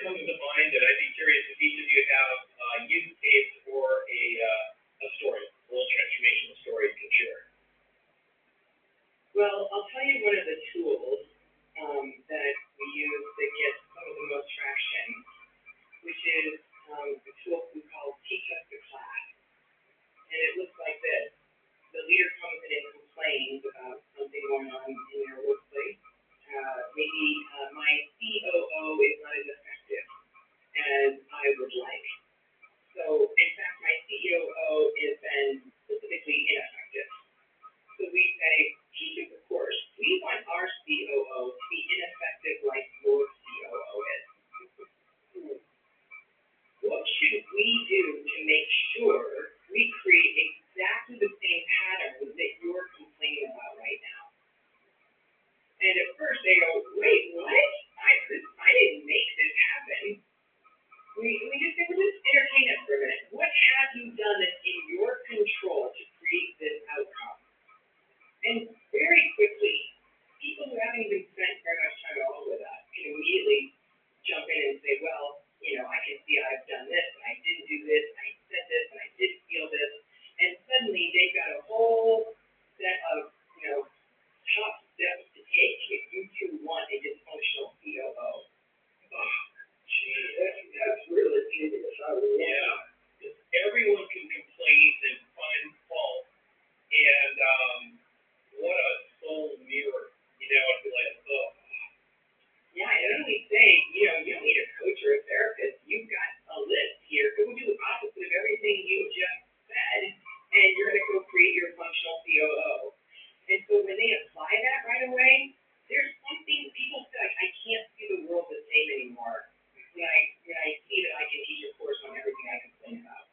comes to mind that I'd be curious if each of you have a use case or a story, a little transformational story you can share. Well, I'll tell you one of the tools that we use that gets some of the most traction, which is a tool we call Teach Us to Class. And it looks like this. The leader comes in and complains about something going on in their workplace. Maybe my COO is not as effective as I would like. So, in fact, my COO has been specifically ineffective. So we say, teach us a course. We want our COO to be ineffective like your COO is. What should we do to make sure we create exactly the same pattern that you're complaining about right now? And at first they go, wait, what? I didn't make this happen. We just entertain it for a minute. What have you done that's in your control to create this outcome? And very quickly, people who haven't even spent very much time at all with us can immediately jump in and say, well, I can see I've done this, and I didn't do this, and I said this, and I didn't feel this. And suddenly they've got a whole set of, top steps to take if you two want a dysfunctional COO. Oh, gee, that's really genius. Yeah, because everyone can complain and find fault, and what a soul mirror, I'd be like, oh. Yeah, and then we say, you don't need a coach or a therapist. You've got a list here. Go do the opposite of everything you just said, and you're going to go create your functional COO. And so when they apply that right away, there's something people say, I can't see the world the same anymore when I see that I can teach a course on everything I complain about.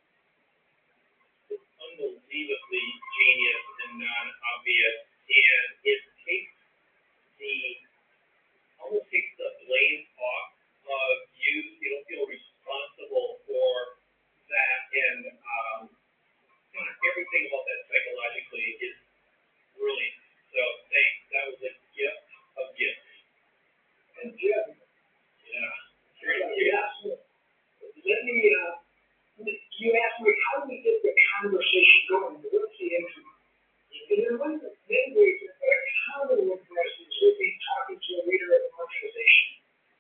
It's unbelievably genius and non-obvious, and it almost takes the blame off of you. You don't feel responsible for that, and everything about that psychologically is brilliant. So thanks. That was a gift of gifts. And Jim, Yeah. you asked me, how do we get the conversation going? What's the entry? And then one of the main ways that are common with us is we'll be talking to a leader of an organization.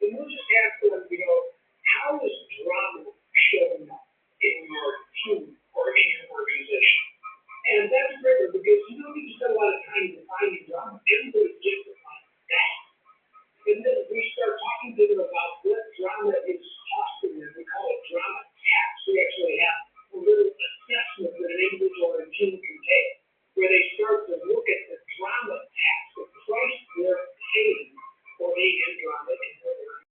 And we'll just ask them, how is drama showing up in your team or in your organization? And that's great because you don't need to spend a lot of time defining drama. Everybody gets to find that. And then we start talking to them about what drama is costing them. We call it drama tax. We actually have a little assessment that an individual or a team can take where they start to look at the drama tax, the price they're paying for being in drama in their life.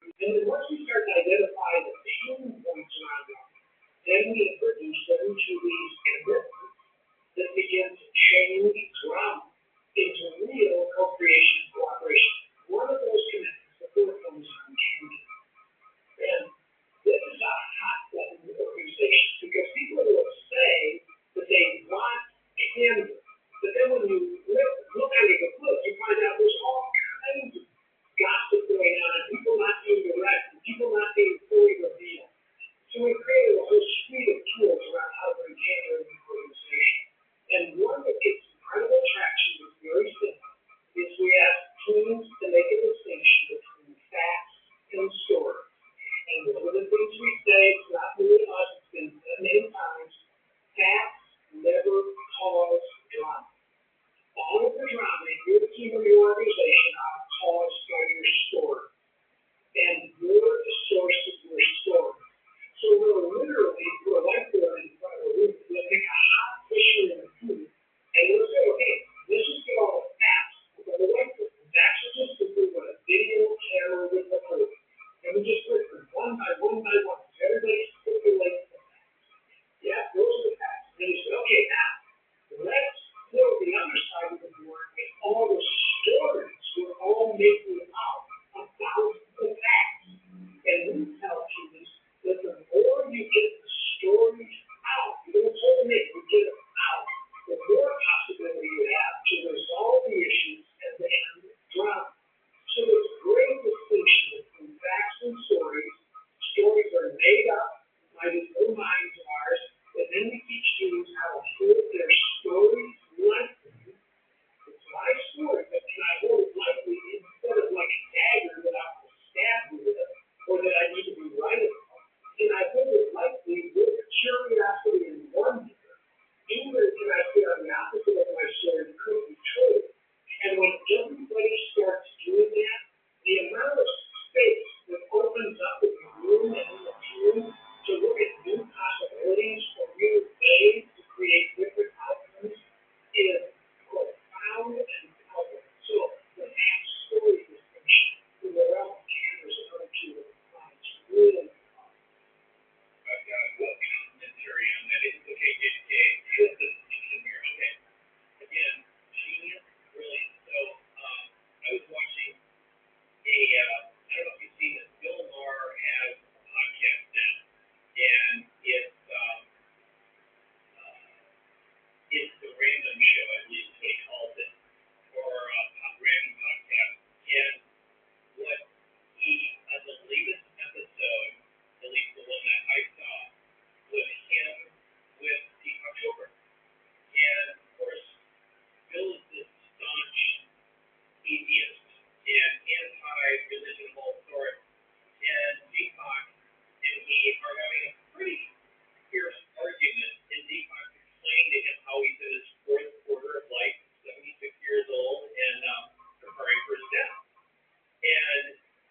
And then once we start to identify the pain points around them, then we introduce them to these commitments that begin to change drama into real co-creation and cooperation. One of those